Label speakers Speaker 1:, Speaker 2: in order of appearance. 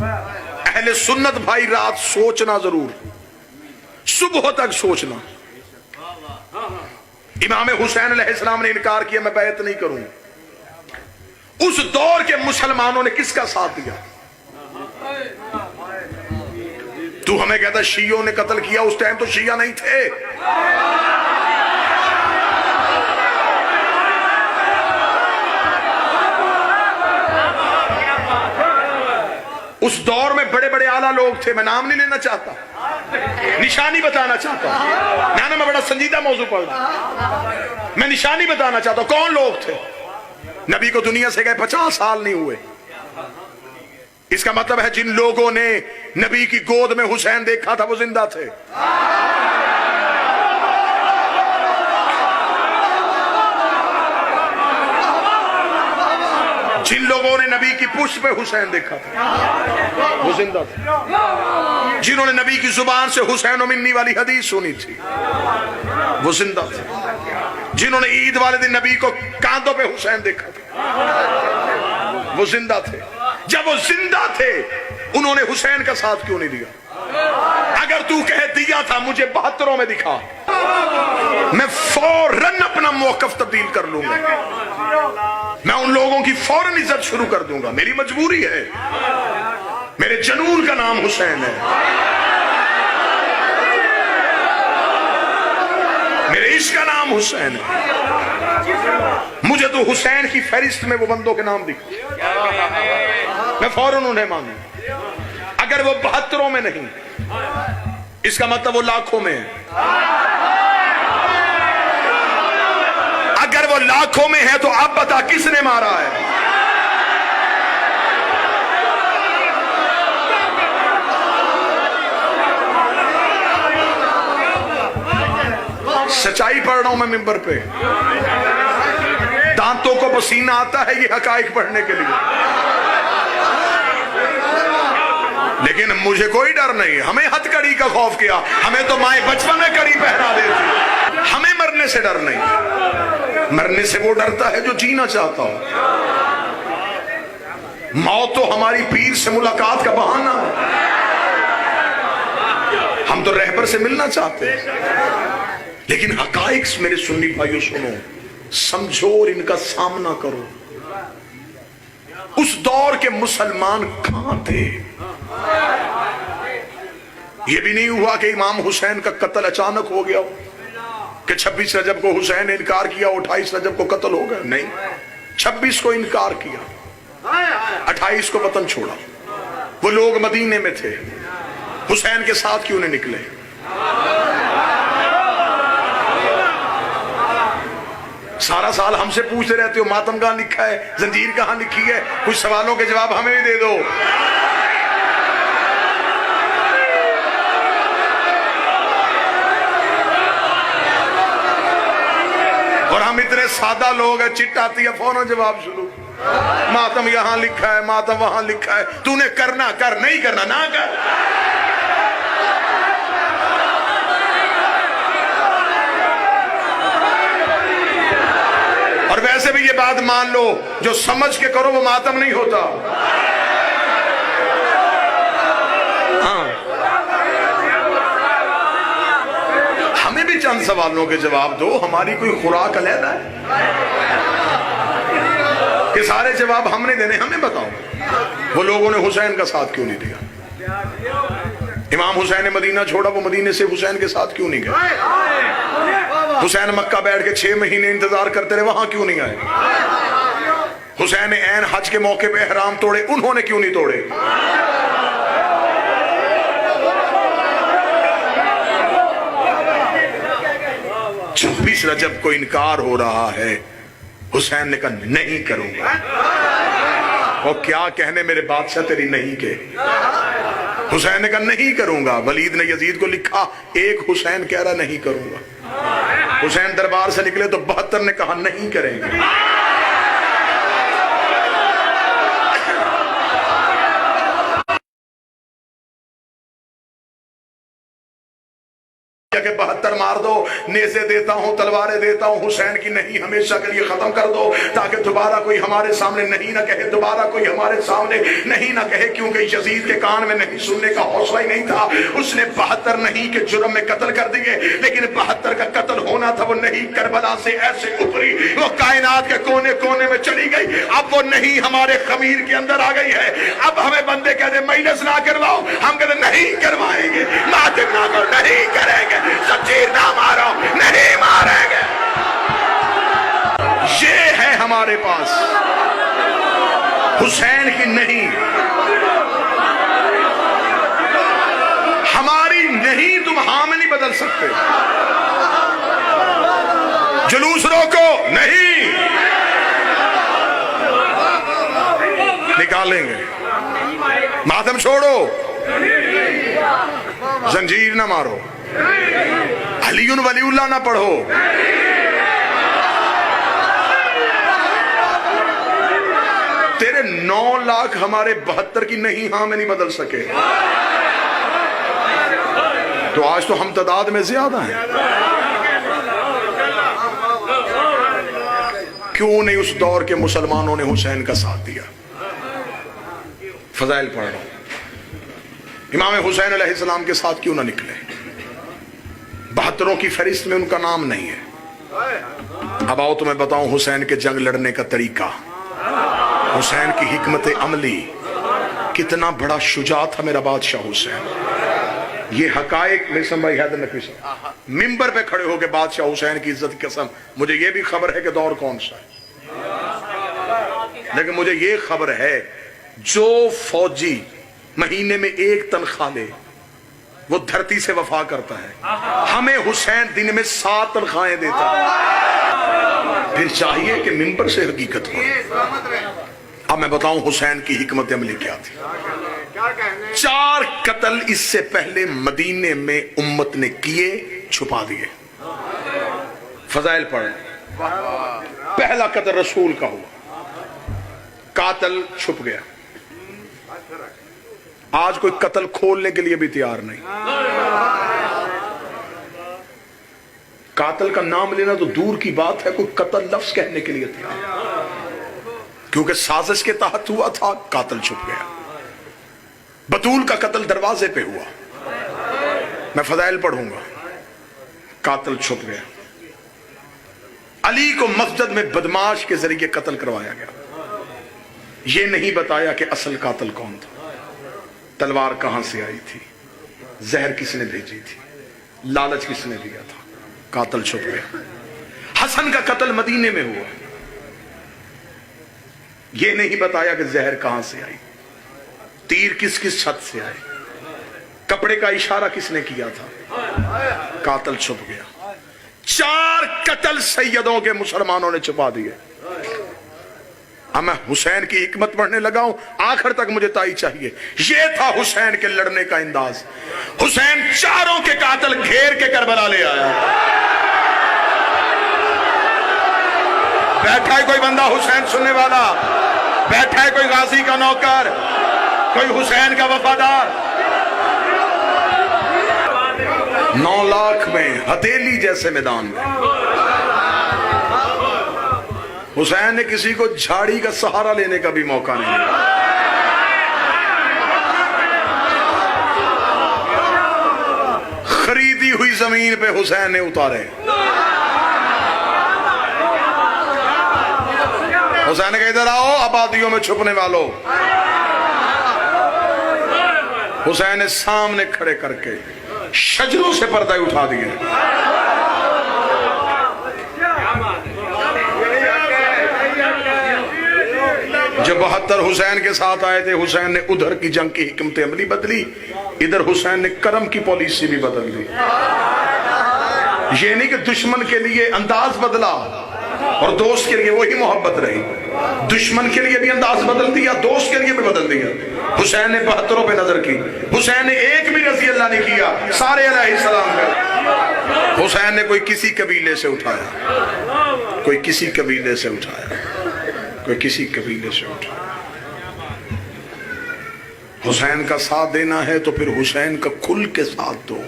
Speaker 1: अहले सुन्नत भाई रात सोचना जरूर, सुबह तक सोचना। इमाम हुसैन अलैहिस्सलाम ने इनकार किया, मैं बैत नहीं करूंगा। उस दौर के मुसलमानों ने किसका साथ दिया? तू हमें कहता शियों ने कत्ल किया, उस टाइम तो शिया नहीं थे। उस दौर में बड़े बड़े आला लोग थे, मैं नाम नहीं लेना चाहता, निशानी बताना चाहता हूं। ना मैं बड़ा संजीदा मौजू पढ़ रहा, मैं निशानी बताना चाहता हूं कौन लोग थे। नबी को दुनिया से गए 50 साल नहीं हुए। इसका मतलब है जिन लोगों ने नबी की गोद में हुसैन देखा था वो जिंदा थे। जिन लोगों ने नबी की पुष्ट पे हुसैन देखा था वो जिंदा थे। जिन्होंने नबी की जुबान से हुसैन मिन्नी वाली हदीस सुनी थी वो जिंदा थे। जिन्होंने ईद वाले दिन नबी को कांधों पे हुसैन देखा था वो जिंदा थे। जब वो जिंदा थे उन्होंने हुसैन का साथ क्यों नहीं दिया? अगर तू कह दिया था मुझे 72 में दिखा, मैं फौरन अपना मौकफ तब्दील कर लूंगा। मैं उन लोगों की फौरन इज्जत शुरू कर दूंगा। मेरी मजबूरी है, मेरे जनून का नाम हुसैन है, मेरे इश्क का नाम हुसैन है। मुझे तो हुसैन की फहरिस्त में वो बंदों के नाम दिखा, मैं फौरन उन्हें मानूं। अगर वो 72 में नहीं, इसका मतलब वो लाखों में है। अगर वो लाखों में है तो अब बता किसने मारा है? सच्चाई पढ़ रहा हूं मैं मिंबर पे, दांतों को पसीना आता है ये हकाइक पढ़ने के लिए, लेकिन मुझे कोई डर नहीं। हमें हथकड़ी का खौफ किया, हमें तो माए बचपन में कड़ी पहना देती। हमें मरने से डर नहीं, मरने से वो डरता है जो जीना चाहता हो। मौत तो हमारी पीर से मुलाकात का बहाना है। हम तो रहबर से मिलना चाहते हैं, लेकिन हकाइक मेरे सुन्नी भाइयों सुनो, समझो और इनका सामना करो। उस दौर के मुसलमान कहां थे? यह भी नहीं हुआ कि इमाम हुसैन का कत्ल अचानक हो गया कि 26 रजब को हुसैन ने इनकार किया, 28 रजब को कत्ल हो गया। नहीं, 26 को इनकार किया, 28 को वतन छोड़ा। वो लोग मदीने में थे, हुसैन के साथ क्यों नहीं निकले? सारा साल हमसे पूछते रहते हो मातम कहां लिखा है, जंजीर कहां लिखी है। कुछ सवालों के जवाब हमें भी दे दो। और हम इतने सादा लोग हैं, चिट आती है फौरन जवाब शुरू। मातम यहां लिखा है, मातम वहां लिखा है, तूने करना कर, नहीं करना ना कर। और वैसे भी ये बात मान लो, जो समझ के करो वो मातम नहीं होता। हाँ, हमें भी चंद सवालों के जवाब दो। हमारी कोई खुराक अलग है कि सारे जवाब हमने देने? हमें बताओ वो लोगों ने हुसैन का साथ क्यों नहीं दिया? इमाम हुसैन ने मदीना छोड़ा, वो मदीने से हुसैन के साथ क्यों नहीं गए? हुसैन मक्का बैठ के 6 महीने इंतजार करते रहे, वहां क्यों नहीं आए? हुसैन ने ऐन हज के मौके पे हराम तोड़े, उन्होंने क्यों नहीं तोड़े? 26 रजब को इनकार हो रहा है, हुसैन ने कहा नहीं करूंगा। और क्या कहने मेरे बादशाह तेरी नहीं के? हुसैन ने कहा नहीं करूंगा। वलीद ने यजीद को लिखा, एक हुसैन कह रहा नहीं करूंगा। हुसैन दरबार से निकले तो 72 ने कहा नहीं करेंगे। है कि 72 मार दो, नेज़े देता हूँ, तलवारें देता हूँ, हुसैन की नहीं हमेशा के लिए खत्म कर दो, ताकि दोबारा कोई हमारे सामने नहीं ना कहे, दोबारा कोई हमारे सामने नहीं ना कहे। क्योंकि यजीद के कान में नहीं सुनने का हौसला ही नहीं था। उसने 72 नहीं के जुर्म में कत्ल कर दिए, लेकिन 72 का कत्ल होना था। वो नहीं करबला से ऐसे उतरी, वो कायनात के कोने कोने में चली गई। अब वो नहीं हमारे खमीर के अंदर आ गई है। अब हमें बंदे कहते मैनस ना करवाओ, हम कहते नहीं करवाएंगे, मातिम ना करो, नहीं करेंगे, जंजीर ना मारो, नहीं मारेंगे। ये है हमारे पास हुसैन की नहीं, हमारी नहीं तुम हाँ में नहीं बदल सकते। जुलूस रोको, नहीं निकालेंगे, मातम छोड़ो, जंजीर ना मारो, अलीउन वलीउल्लाह ना पढ़ो, तेरे 9 लाख हमारे 72 की नहीं हाँ में नहीं बदल सके। तो आज तो हम तादाद में ज्यादा हैं। क्यों नहीं उस दौर के मुसलमानों ने हुसैन का साथ दिया? फजाइल पढ़ रहा हूं, इमाम हुसैन अलैहिस्सलाम के साथ क्यों ना निकले? 72 की फहरिस्त में उनका नाम नहीं है। अब आओ तुम्हें बताऊं हुसैन के जंग लड़ने का तरीका, हुसैन की हिकमत अमली, कितना बड़ा शुजा था मेरा बादशाह हुसैन। ये हकायक मिंबर पे खड़े होकर बादशाह हुसैन की इज्जत की कसम, मुझे ये भी खबर है कि दौर कौन सा है, लेकिन मुझे ये खबर है जो फौजी महीने में 1 तनख्वाह ले वो धरती से वफा करता है। हमें हुसैन दिन में 7 तनख्वाहें देता है। फिर चाहिए कि मिंबर से हकीकत हो। अब मैं बताऊं हुसैन की हिकमत अमली क्या थी। 4 कत्ल इससे पहले मदीने में उम्मत ने किए, छुपा दिए। फजाइल पढ़, पहला कत्ल रसूल का हुआ, कातल छुप गया। आज कोई कत्ल खोलने के लिए भी तैयार नहीं। कातल का नाम लेना तो दूर की बात है, कोई कत्ल लफ्ज कहने के लिए तैयार, क्योंकि साजिश के तहत हुआ था, कातल छुप गया। बतूल का कत्ल दरवाजे पे हुआ, मैं फजाइल पढ़ूंगा, कातल छुप गया। अली को मस्जिद में बदमाश के जरिए कत्ल करवाया गया। यह नहीं बताया कि असल कातल कौन था, तलवार कहां से आई थी, जहर किसने भेजी थी, लालच किसने दिया था, कातल छुप गया। हसन का कत्ल मदीने में हुआ, यह नहीं बताया कि जहर कहां से आई, तीर किस किस छत से आए, कपड़े का इशारा किसने किया था, कातल छुप गया। 4 कत्ल सैयदों के मुसलमानों ने छुपा दिए। अब मैं हुसैन की हिकमत पढ़ने लगा हूं, आखिर तक मुझे ताई चाहिए। यह था हुसैन के लड़ने का अंदाज। हुसैन 4 के कातल घेर के करबला ले आया। बैठा है कोई बंदा हुसैन सुनने वाला, बैठा है कोई गाजी का नौकर, कोई हुसैन का वफादार। 9 लाख में हथेली जैसे मैदान में हुसैन ने किसी को झाड़ी का सहारा लेने का भी मौका नहीं दिया। खरीदी हुई जमीन पे हुसैन ने उतारे। हुसैन के इधर आओ आबादियों में छुपने वालों। हुसैन ने सामने खड़े करके शजरों से पर्दे उठा दिए। जब 72 हुसैन के साथ आए थे, हुसैन ने उधर की जंग की हिकमत अमली बदली, इधर हुसैन ने करम की पॉलिसी भी बदल दी। ये नहीं कि दुश्मन के लिए अंदाज बदला और दोस्त के लिए वही मोहब्बत रही, दुश्मन के लिए भी अंदाज बदल दिया, दोस्त के लिए भी बदल दिया। हुसैन ने 72 पे नजर की, हुसैन ने एक भी रजी अल्लाह ने किया, सारे अलैहिस्सलाम का। हुसैन ने कोई किसी कबीले से उठाया, कोई किसी कबीले से उठाया, कोई किसी कबीले से उठाया। हुसैन का साथ देना है तो फिर हुसैन का खुल के साथ दो।